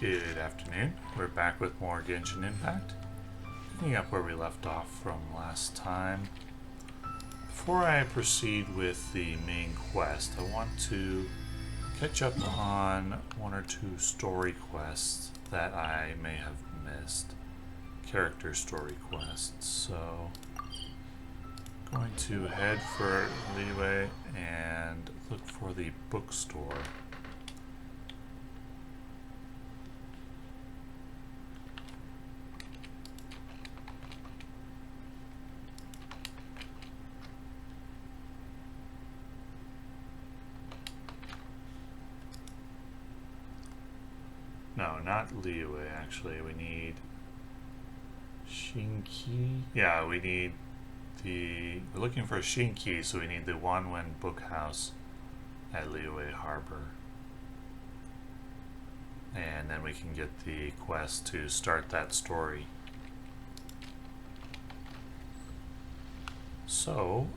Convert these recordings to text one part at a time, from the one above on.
Good afternoon. We're back with more Genshin Impact. Picking up where we left off from last time. Before I proceed with the main quest, I want to catch up on one or two story quests that I may have missed. Character story quests. So, going to head for Liyue and look for the bookstore. No, not Liyue, actually. We need Xinqui. Yeah, we need we're looking for Xinqui, so we need the Wanwen Bookhouse at Liyue Harbor. And then we can get the quest to start that story. So,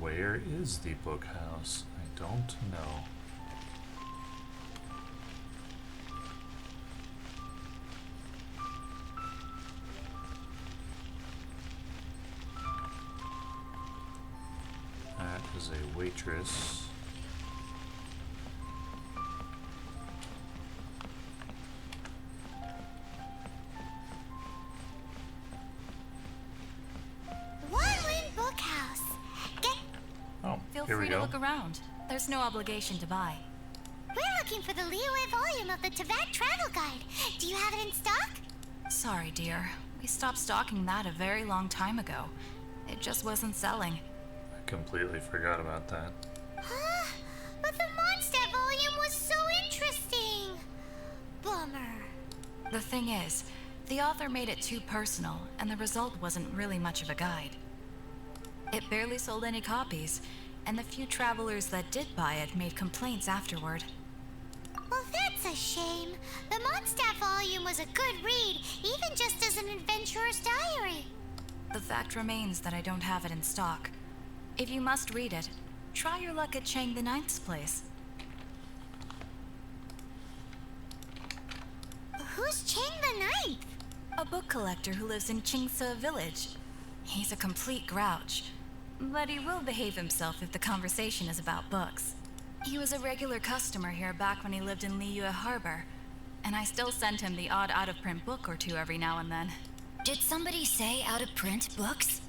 where is the bookhouse? I don't know. That is a waitress. Wanwen Bookhouse. Oh, Feel here we free to go. look around. There's no obligation to buy. We're looking for the Liyue volume of the Tibet Travel Guide. Do you have it in stock? Sorry, dear. We stopped stocking that a very long time ago. It just wasn't selling. I completely forgot about that. Huh? But the Mondstadt volume was so interesting. Bummer. The thing is, the author made it too personal, and the result wasn't really much of a guide. It barely sold any copies, and the few travelers that did buy it made complaints afterward. Well, that's a shame. The Mondstadt volume was a good read, even just as an adventurer's diary. The fact remains that I don't have it in stock. If you must read it, try your luck at Chang the Ninth's place. Who's Chang the Ninth? A book collector who lives in Qingce village. He's a complete grouch, but he will behave himself if the conversation is about books. He was a regular customer here back when he lived in Liyue Harbor, and I still send him the odd out-of-print book or two every now and then. Did somebody say out-of-print books?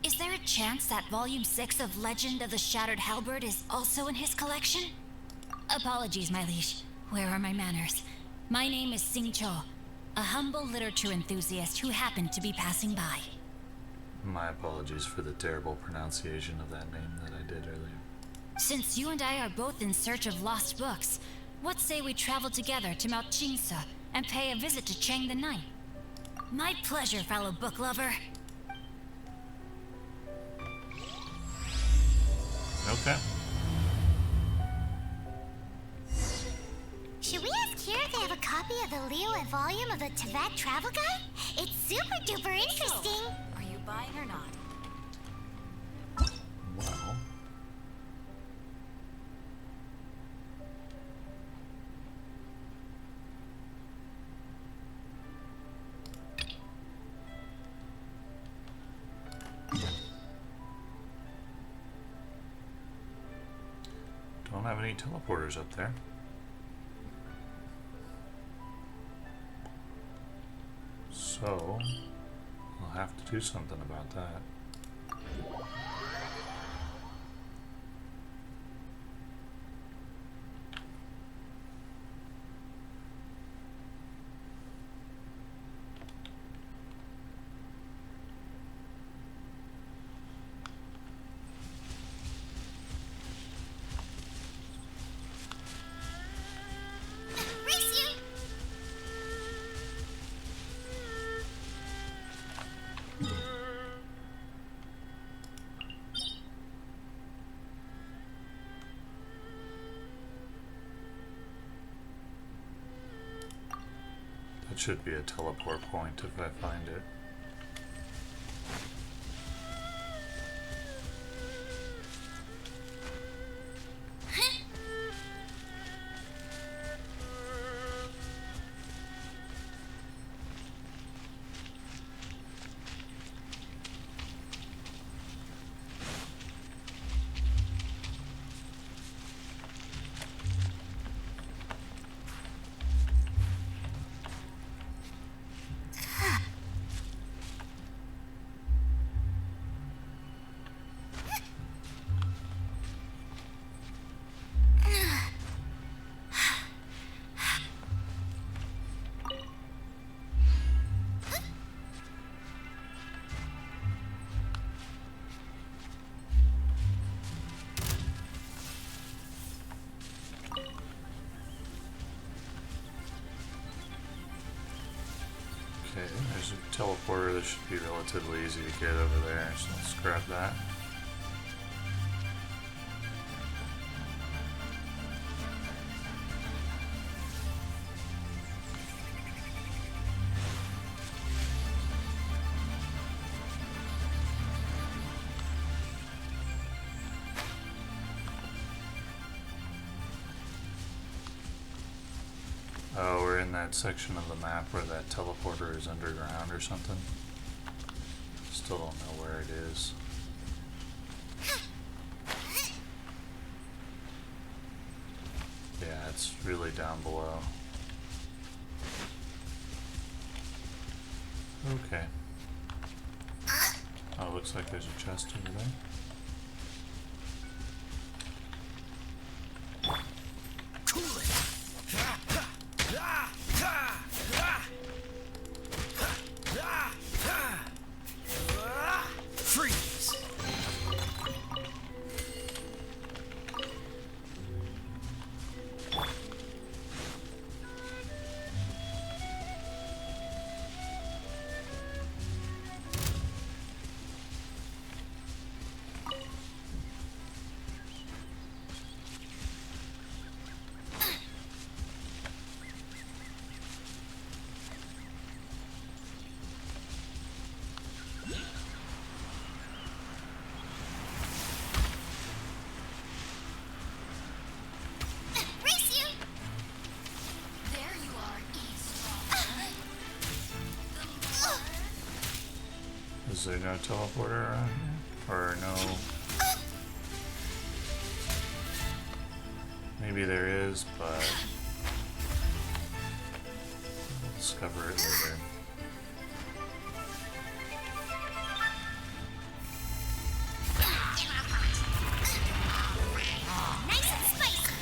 Is there a chance that Volume 6 of Legend of the Shattered Halberd is also in his collection? Apologies, my liege. Where are my manners? My name is Xinqui, a humble literature enthusiast who happened to be passing by. My apologies for the terrible pronunciation of that name that I did earlier. Since you and I are both in search of lost books, what say we travel together to Mount Qingce and pay a visit to Chang the Ninth? My pleasure, fellow book lover. Okay. Should we ask here if they have a copy of the Liyue volume of the Tibet Travel Guide? It's super duper interesting. Are you buying or not? Well. Don't have any teleporters up there. So, I'll have to do something about that. Race you! That should be a teleport point if I find it. there's a teleporter that should be relatively easy to get over there, so let's grab that. Oh, we're in that section of the map where that teleporter is underground or something. Still don't know where it is. Yeah, it's really down below. Okay. Oh, looks like there's a chest over there. Is there no teleporter around here? Or no... Maybe there is, but... We'll discover it later. Nice and spicy.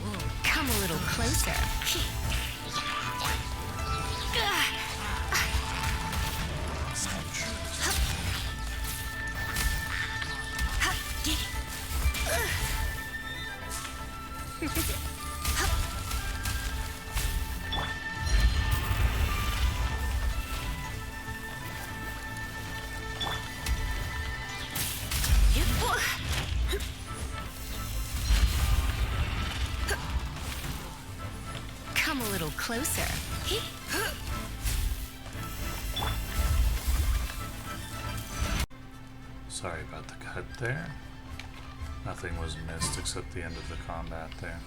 Ooh, come a little closer. Come a little closer. Sorry about the cut there. Nothing was missed except the end of the combat there.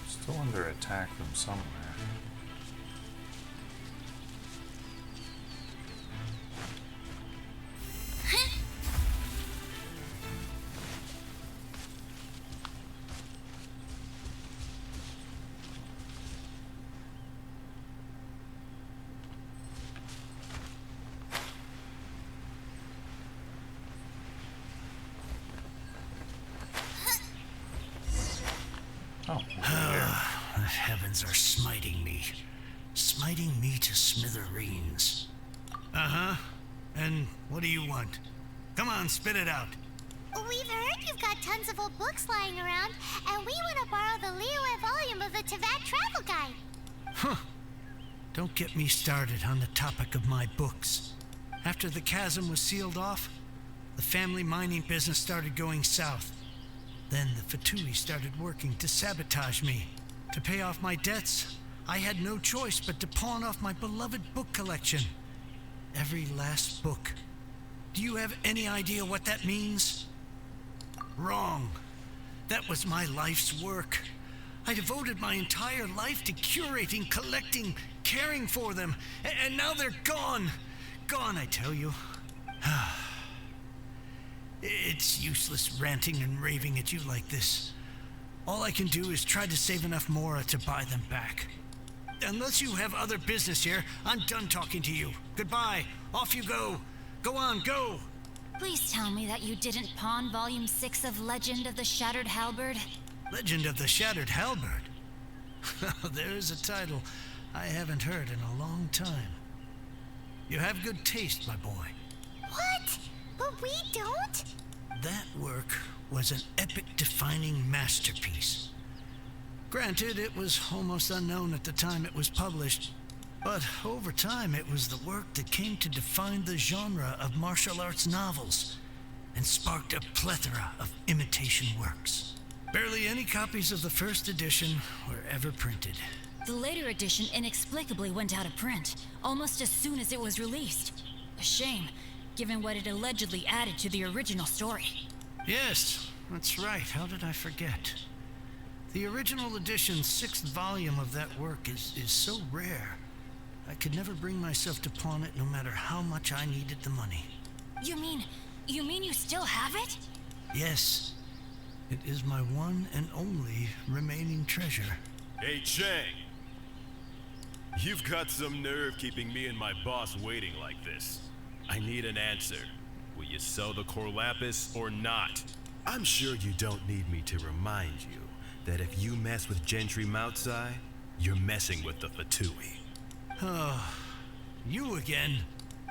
Still under attack from somewhere. Oh, The heavens are smiting me to smithereens. Uh-huh. And what do you want? Come on, spit it out. We've heard you've got tons of old books lying around, and we want to borrow the Liyue volume of the Teyvat Travel Guide. Huh. Don't get me started on the topic of my books. After the chasm was sealed off, the family mining business started going south. Then the Fatui started working to sabotage me. To pay off my debts, I had no choice but to pawn off my beloved book collection. Every last book. Do you have any idea what that means? Wrong. That was my life's work. I devoted my entire life to curating, collecting, caring for them. And now they're gone. Gone, I tell you. It's useless ranting and raving at you like this. All I can do is try to save enough Mora to buy them back. Unless you have other business here, I'm done talking to you. Goodbye. Off you go. Go on, go. Please tell me that you didn't pawn Volume 6 of Legend of the Shattered Halberd. Legend of the Shattered Halberd. There's a title I haven't heard in a long time. You have good taste, my boy. What? But we don't? That work was an epic-defining masterpiece. Granted, it was almost unknown at the time it was published, but over time it was the work that came to define the genre of martial arts novels and sparked a plethora of imitation works. Barely any copies of the first edition were ever printed. The later edition inexplicably went out of print, almost as soon as it was released. A shame, given what it allegedly added to the original story. Yes, that's right. How did I forget? The original edition's 6th volume of that work is so rare, I could never bring myself to pawn it no matter how much I needed the money. You mean you still have it? Yes. It is my one and only remaining treasure. Hey, Chang. You've got some nerve keeping me and my boss waiting like this. I need an answer. Will you sell the core lapis or not? I'm sure you don't need me to remind you that if you mess with Gentry Moutsai, you're messing with the Fatui. Oh, you again.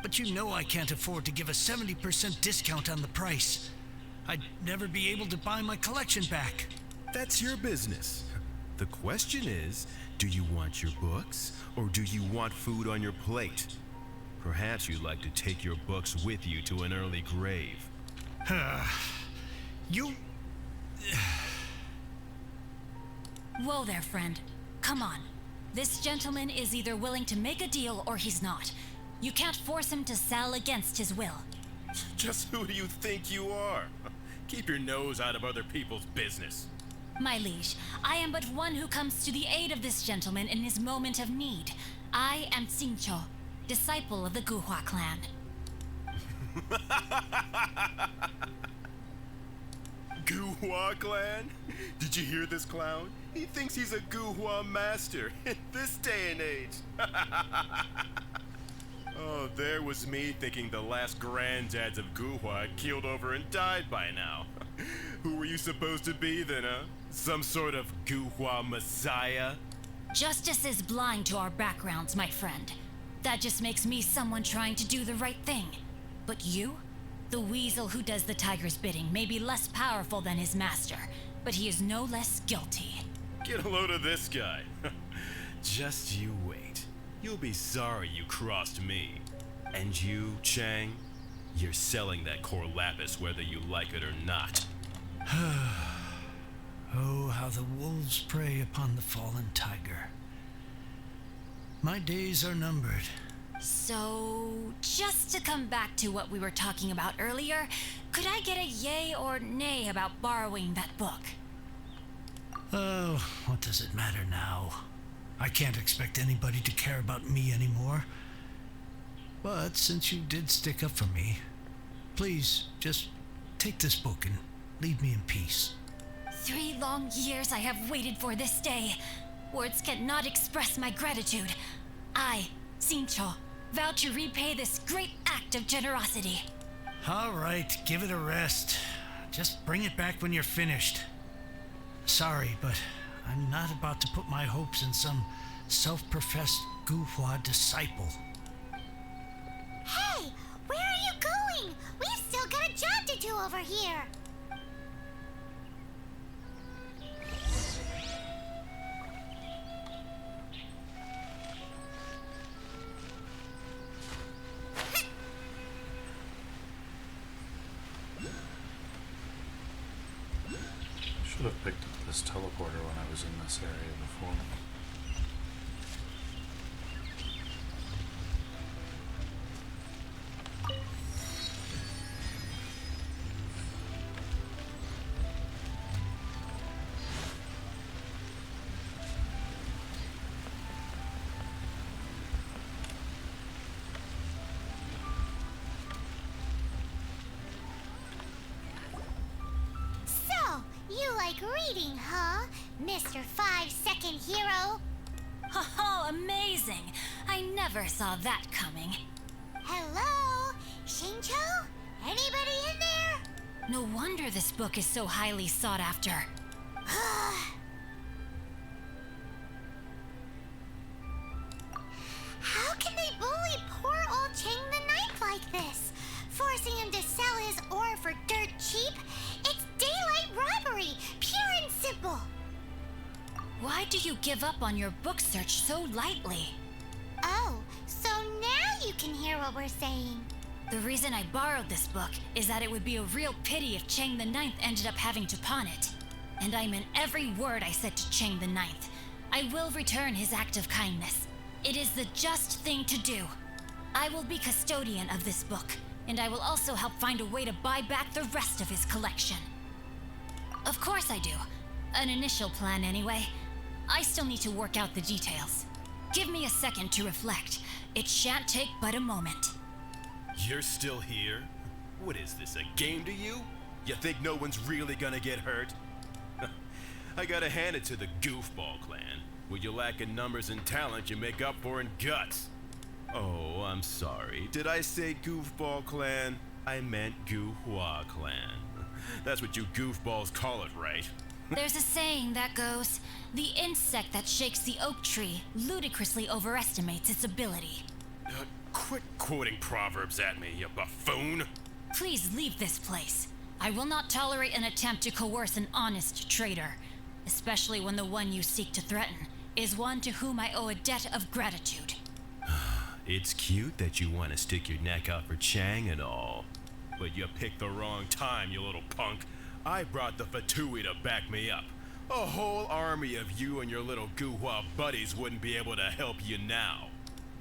But you know I can't afford to give a 70% discount on the price. I'd never be able to buy my collection back. That's your business. The question is, do you want your books, or do you want food on your plate? Perhaps you'd like to take your books with you to an early grave. You... Whoa there, friend. Come on. This gentleman is either willing to make a deal or he's not. You can't force him to sell against his will. Just who do you think you are? Keep your nose out of other people's business. My liege, I am but one who comes to the aid of this gentleman in his moment of need. I am Xinqui, disciple of the Guhua clan. Guhua clan? Did you hear this clown? He thinks he's a Guhua master in this day and age. Oh, there was me thinking the last granddads of Guhua had keeled over and died by now. Who were you supposed to be then, huh? Some sort of Guhua messiah? Justice is blind to our backgrounds, my friend. That just makes me someone trying to do the right thing. But you? The weasel who does the tiger's bidding may be less powerful than his master, but he is no less guilty. Get a load of this guy. Just you wait. You'll be sorry you crossed me. And you, Chang, you're selling that core lapis whether you like it or not. Oh, how the wolves prey upon the fallen tiger. My days are numbered. So, just to come back to what we were talking about earlier, could I get a yay or nay about borrowing that book? Oh, what does it matter now? I can't expect anybody to care about me anymore. But since you did stick up for me, please just take this book and leave me in peace. 3 long years I have waited for this day. Words cannot express my gratitude. I, Xinqui, vow to repay this great act of generosity. All right, give it a rest. Just bring it back when you're finished. Sorry, but I'm not about to put my hopes in some self-professed Guhua disciple. Hey, where are you going? We've still got a job to do over here. Should have picked up this teleporter when I was in this area before. So, you like reading, huh, Mr. 5-second hero? Oh, amazing! I never saw that coming. Hello? Xinqui? Anybody in there? No wonder this book is so highly sought after. How can they bully poor old Chang the Ninth like this? Forcing him to sell his ore for dirt cheap? It's daylight robbery, pure and simple. Why do you give up on your book search so lightly? Oh, so now you can hear what we're saying. The reason I borrowed this book is that it would be a real pity if Chang the Ninth ended up having to pawn it. And I meant every word I said to Chang the Ninth. I will return his act of kindness. It is the just thing to do. I will be custodian of this book, and I will also help find a way to buy back the rest of his collection. Of course I do. An initial plan anyway. I still need to work out the details. Give me a second to reflect. It shan't take but a moment. You're still here? What is this, a game to you? You think no one's really gonna get hurt? I gotta hand it to the Goofball clan. What you lack in numbers and talent, you make up for in guts. Oh, I'm sorry. Did I say Goofball clan? I meant Guhua clan. That's what you goofballs call it, right? There's a saying that goes, the insect that shakes the oak tree ludicrously overestimates its ability. Quit quoting proverbs at me, you buffoon! Please leave this place. I will not tolerate an attempt to coerce an honest trader, especially when the one you seek to threaten is one to whom I owe a debt of gratitude. It's cute that you want to stick your neck out for Chang and all, but you picked the wrong time, you little punk. I brought the Fatui to back me up. A whole army of you and your little Guhua buddies wouldn't be able to help you now.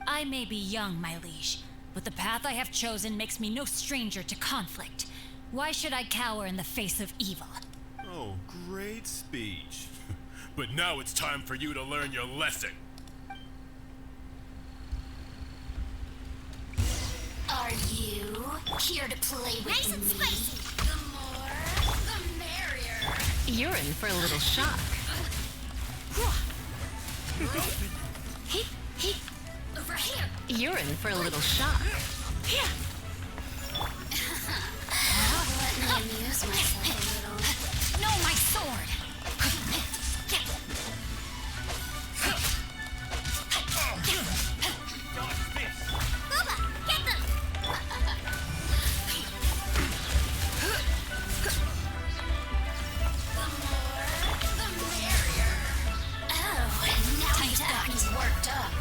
I may be young, my liege, but the path I have chosen makes me no stranger to conflict. Why should I cower in the face of evil? Oh, great speech. But now it's time for you to learn your lesson. Are you here to play with Nice and me? spicy. The more, the merrier. You're in for a little shock. He, over here. You're in for a little shock. Here. Let me amuse myself a little. No, my sword. Booba, get them! Oh, and now he's got me worked up.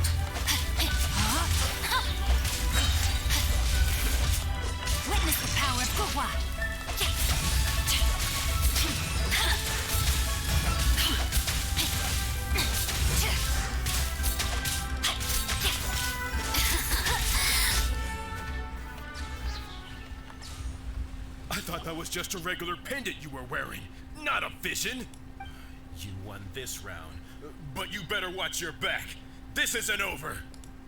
Witness the power of Guhua. I thought that was just a regular pendant you were wearing, not a vision. You won this round, but you better watch your back. This isn't over.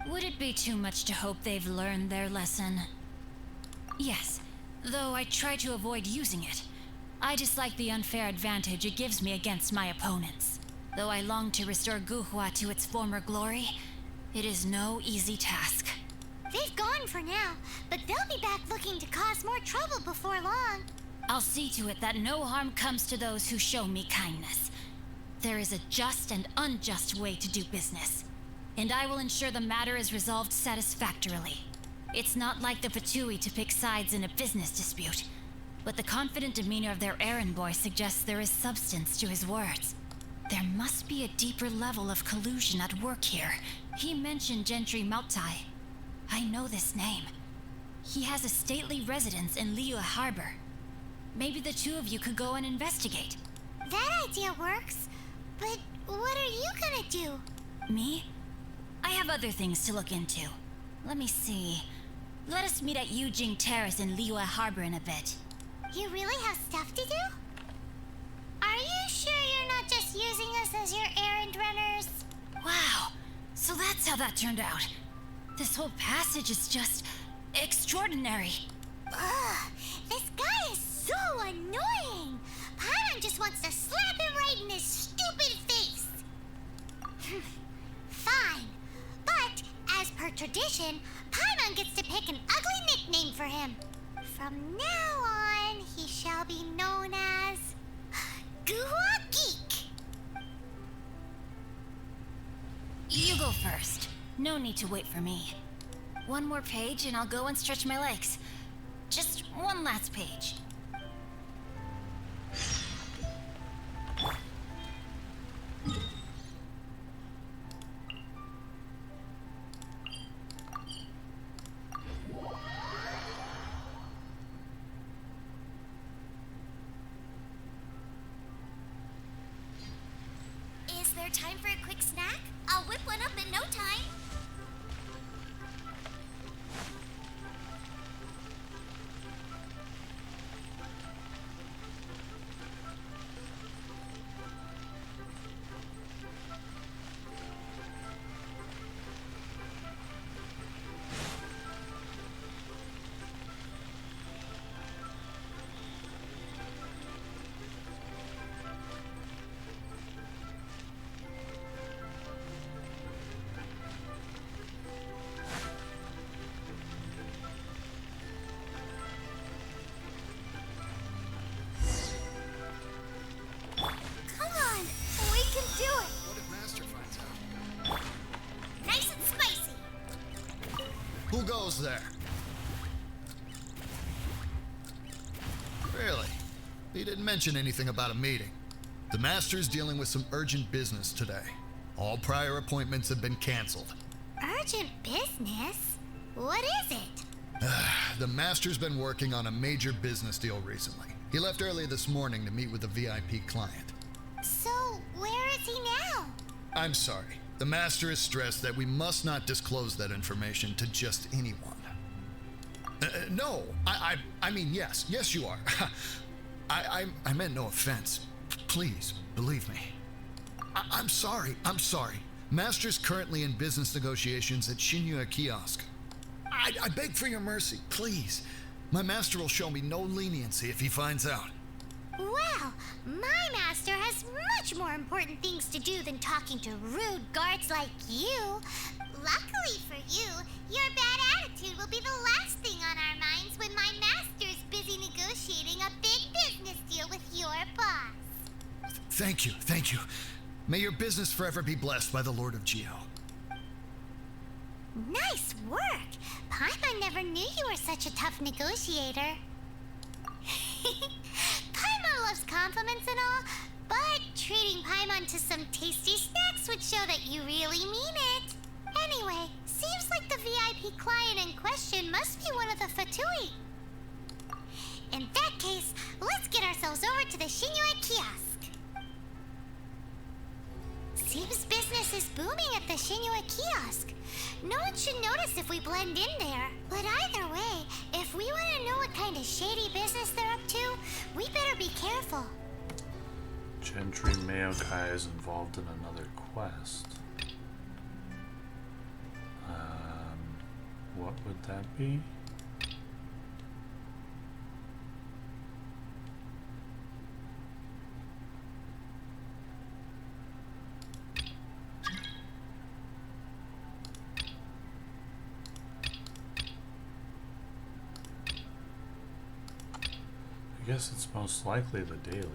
Would it be too much to hope they've learned their lesson? Yes, though I try to avoid using it. I dislike the unfair advantage it gives me against my opponents. Though I long to restore Guhua to its former glory, it is no easy task. They've gone for now, but they'll be back looking to cause more trouble before long. I'll see to it that no harm comes to those who show me kindness. There is a just and unjust way to do business, and I will ensure the matter is resolved satisfactorily. It's not like the Fatui to pick sides in a business dispute, but the confident demeanor of their errand boy suggests there is substance to his words. There must be a deeper level of collusion at work here. He mentioned Gentry Maltai. I know this name. He has a stately residence in Liyue Harbor. Maybe the two of you could go and investigate. That idea works, but what are you gonna do? Me? I have other things to look into. Let me see. Let us meet at Yujing Terrace in Liyue Harbor in a bit. You really have stuff to do? Are you sure you're not just using us as your errand runners? Wow, so that's how that turned out. This whole passage is just extraordinary. Ugh, this guy is so annoying. Paimon just wants to slap him right in his stupid face. Fine, but as per tradition, Paimon gets to pick an ugly nickname for him. From now on, he shall be known as Guhua Geek. You go first. No need to wait for me. One more page and I'll go and stretch my legs. Just one last page. time for a quick snack? I'll whip one up in no time. Who goes there? Really? He didn't mention anything about a meeting. The Master's dealing with some urgent business today. All prior appointments have been canceled. Urgent business? What is it? The Master's been working on a major business deal recently. He left early this morning to meet with a VIP client. So, where is he now? I'm sorry. The Master is stressed that we must not disclose that information to just anyone. No, I mean, yes, you are. I meant no offense. Please, believe me. I'm sorry. Master's currently in business negotiations at Xinqui Kiosk. I beg for your mercy, please. My master will show me no leniency if he finds out. Well, my master has much more important things to do than talking to rude guards like you. Luckily for you, your bad attitude will be the last thing on our minds when my master is busy negotiating a big business deal with your boss. Thank you. May your business forever be blessed by the Lord of Geo. Nice work! Paimon never knew you were such a tough negotiator. Paimon loves compliments and all, but treating Paimon to some tasty snacks would show that you really mean it. Anyway, seems like the VIP client in question must be one of the Fatui. In that case, let's get ourselves over to the Xinqui Kiosk. Seems business is booming at the Xinqui Kiosk. No one should notice if we blend in there. But either way, if we want to know what kind of shady business they're up to, we better be careful. Gentry Mayokai is involved in another quest. What would that be? I guess it's most likely the daily.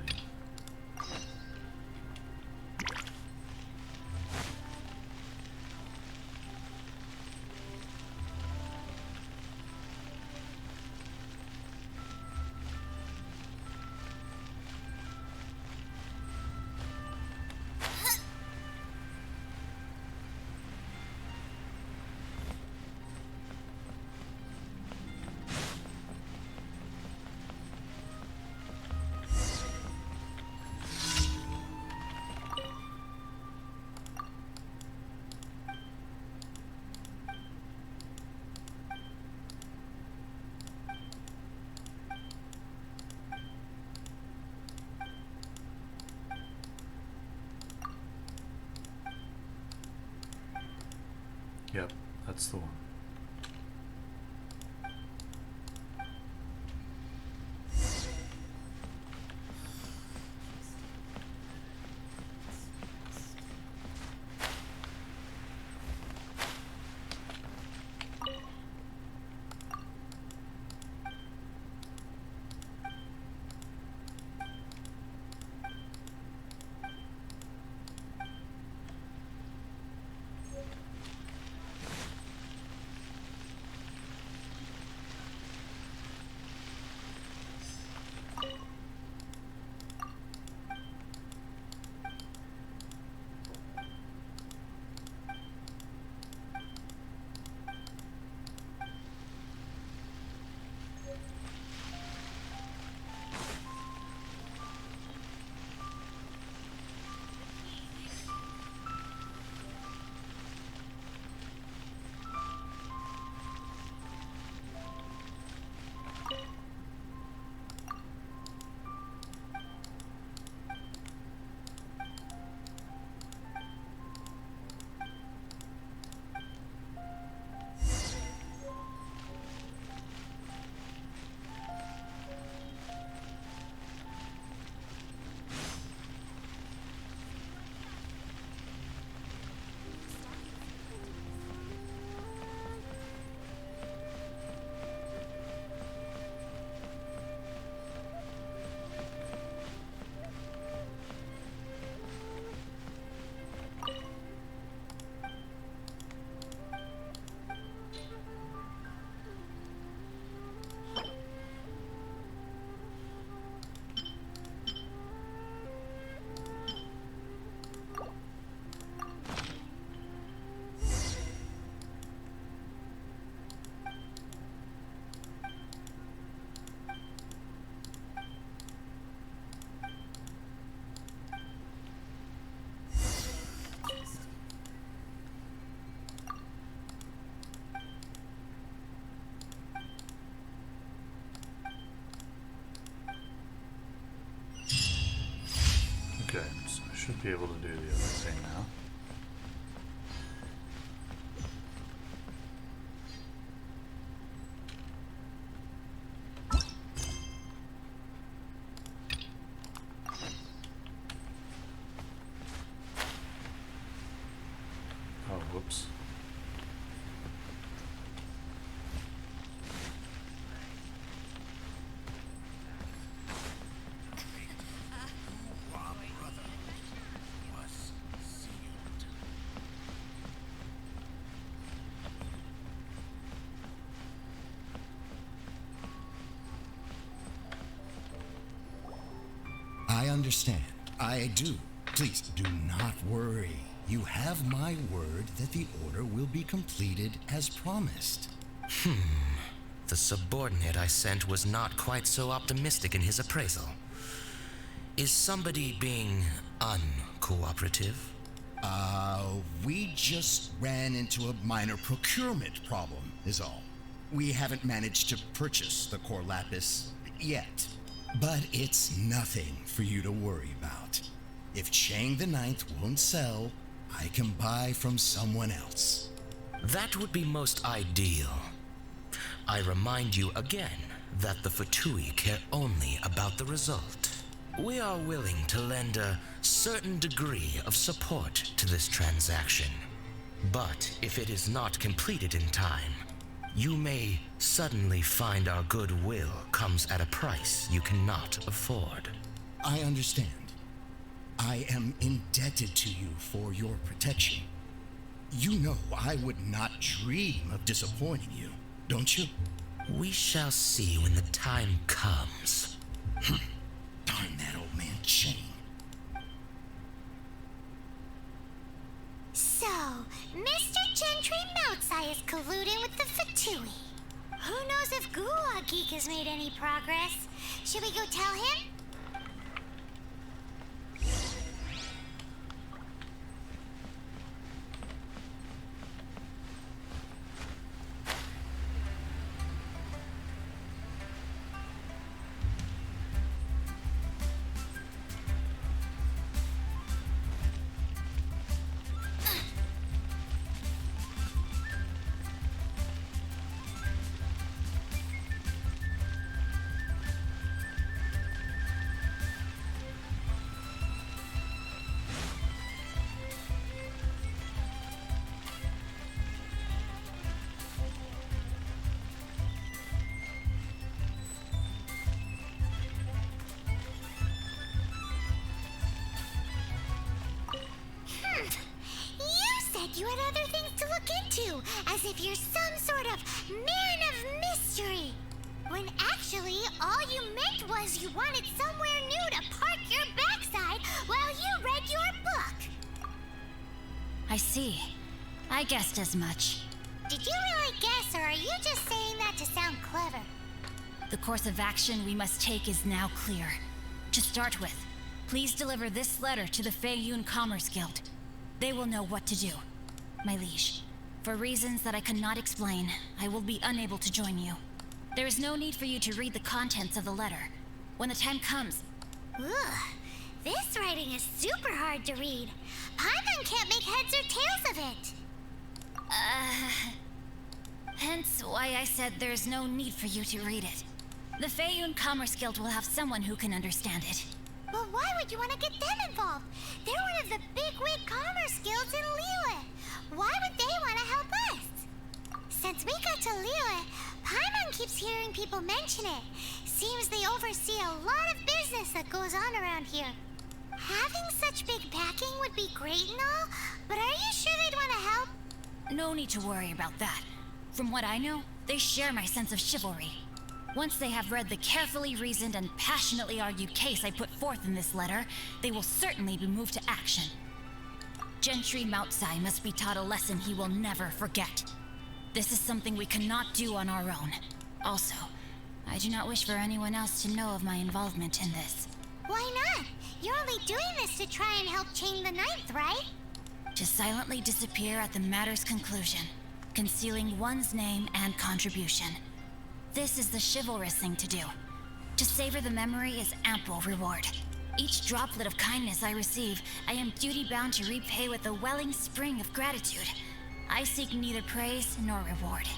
Yep, that's the one. should be able to do the other thing now. Oh, whoops. I understand. I do. Please do not worry. You have my word that the order will be completed as promised. The subordinate I sent was not quite so optimistic in his appraisal. Is somebody being uncooperative? We just ran into a minor procurement problem, is all. We haven't managed to purchase the core lapis yet. But it's nothing for you to worry about. If Chang the Ninth won't sell, I can buy from someone else. That would be most ideal. I remind you again that the Fatui care only about the result. We are willing to lend a certain degree of support to this transaction. But if it is not completed in time, you may suddenly find our goodwill comes at a price you cannot afford. I understand. I am indebted to you for your protection. You know I would not dream of disappointing you, don't you? We shall see when the time comes. Darn that old man Chang. So, Mr. Gentry Moutsai is colluding with the Fatui. Who knows if Guhua Geek has made any progress? Should we go tell him? You had other things to look into, as if you're some sort of man of mystery. When actually, all you meant was you wanted somewhere new to park your backside while you read your book. I see. I guessed as much. Did you really guess, or are you just saying that to sound clever? The course of action we must take is now clear. To start with, please deliver this letter to the Feiyun Commerce Guild. They will know what to do. My liege, for reasons that I cannot explain, I will be unable to join you. There is no need for you to read the contents of the letter. When the time comes... Ugh, this writing is super hard to read. Paimon can't make heads or tails of it. Hence why I said there's no need for you to read it. The Feiyun Commerce Guild will have someone who can understand it. But why would you want to get them involved? They're one of the bigwig commerce guilds in Liyue. Why would they want to help us? Since we got to Liyue, Paimon keeps hearing people mention it. Seems they oversee a lot of business that goes on around here. Having such big backing would be great and all, but are you sure they'd want to help? No need to worry about that. From what I know, they share my sense of chivalry. Once they have read the carefully reasoned and passionately argued case I put forth in this letter, they will certainly be moved to action. Gentry Moutsai must be taught a lesson he will never forget. This is something we cannot do on our own. Also, I do not wish for anyone else to know of my involvement in this. Why not? You're only doing this to try and help Chang the Ninth, right? To silently disappear at the matter's conclusion, concealing one's name and contribution. This is the chivalrous thing to do. To savor the memory is ample reward. Each droplet of kindness I receive, I am duty-bound to repay with a welling spring of gratitude. I seek neither praise nor reward.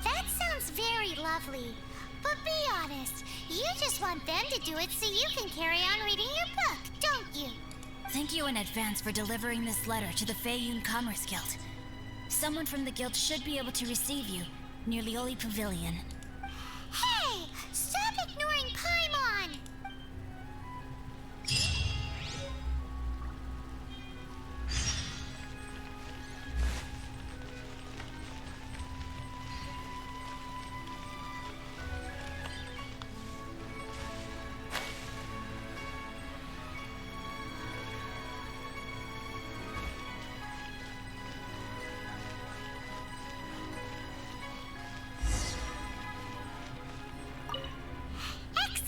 That sounds very lovely. But be honest, you just want them to do it so you can carry on reading your book, don't you? Thank you in advance for delivering this letter to the Feiyun Commerce Guild. Someone from the guild should be able to receive you near Lioli Pavilion. Hey! Stop ignoring Paimon!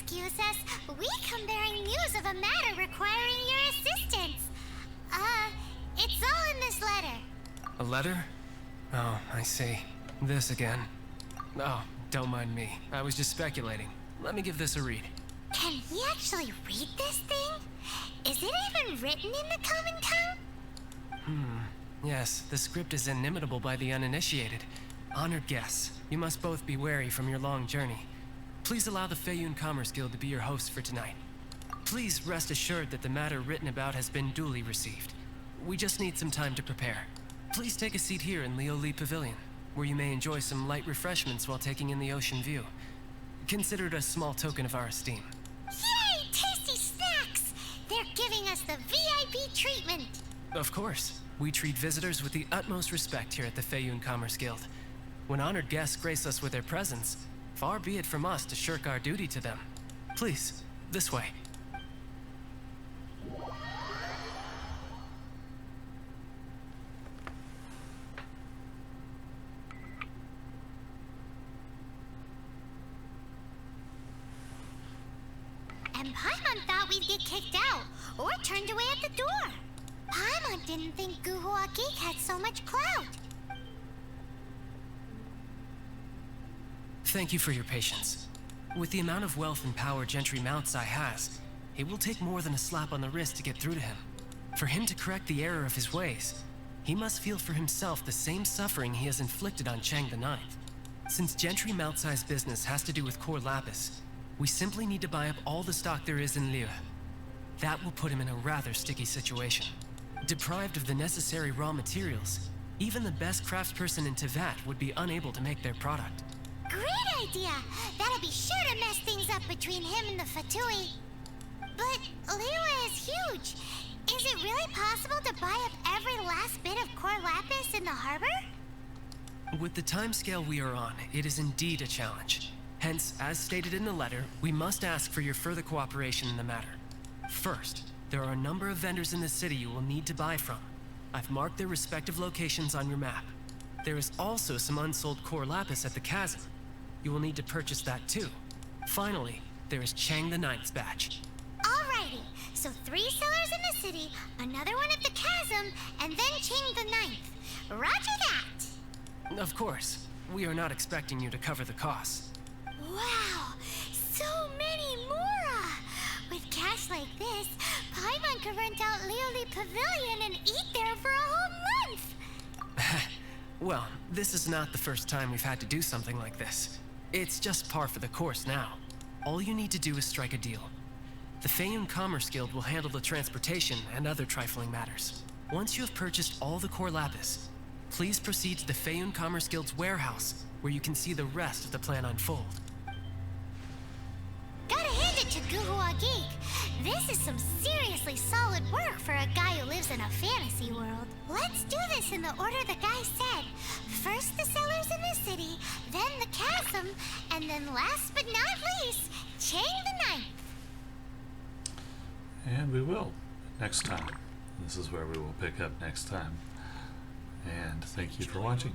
Excuse us, we come bearing news of a matter requiring your assistance. It's all in this letter. A letter? Oh, I see. This again. Oh, don't mind me. I was just speculating. Let me give this a read. Can we actually read this thing? Is it even written in the common tongue? Yes, the script is inimitable by the uninitiated. Honored guests, you must both be wary from your long journey. Please allow the Feiyun Commerce Guild to be your host for tonight. Please rest assured that the matter written about has been duly received. We just need some time to prepare. Please take a seat here in Lioli Pavilion, where you may enjoy some light refreshments while taking in the ocean view. Consider it a small token of our esteem. Yay! Tasty snacks! They're giving us the VIP treatment. Of course, we treat visitors with the utmost respect here at the Feiyun Commerce Guild. When honored guests grace us with their presence, far be it from us to shirk our duty to them. Please, this way. And Paimon thought we'd get kicked out, or turned away at the door. Paimon didn't think Guhua Geek had so much clout. Thank you for your patience. With the amount of wealth and power Gentry Mountsai has, it will take more than a slap on the wrist to get through to him. For him to correct the error of his ways, he must feel for himself the same suffering he has inflicted on Chang the Ninth. Since Gentry Mountsai's business has to do with core lapis, we simply need to buy up all the stock there is in Liu. That will put him in a rather sticky situation. Deprived of the necessary raw materials, even the best craftsperson in Tevat would be unable to make their product. Great idea! That'll be sure to mess things up between him and the Fatui. But Liyue is huge. Is it really possible to buy up every last bit of core lapis in the harbor? With the timescale we are on, it is indeed a challenge. Hence, as stated in the letter, we must ask for your further cooperation in the matter. First, there are a number of vendors in the city you will need to buy from. I've marked their respective locations on your map. There is also some unsold core lapis at the chasm. You will need to purchase that too. Finally, there is Chang the Ninth's batch. Alrighty, so 3 sellers in the city, another one at the chasm, and then Chang the Ninth. Roger that! Of course, we are not expecting you to cover the costs. Wow, so many more! With cash like this, Paimon could rent out Lioli Pavilion and eat there for a whole month! Well, this is not the first time we've had to do something like this. It's just par for the course now. All you need to do is strike a deal. The Feiyun Commerce Guild will handle the transportation and other trifling matters. Once you have purchased all the core lapis, please proceed to the Feiyun Commerce Guild's warehouse, where you can see the rest of the plan unfold. Gotta hand it to Guhua Geek. This is some seriously solid work for a guy who lives in a fantasy world. Let's do this in the order the guy said. First the sellers in the city, then the chasm, and then last but not least, Chang the Ninth. And we will next time. This is where we will pick up next time. And thank you for watching.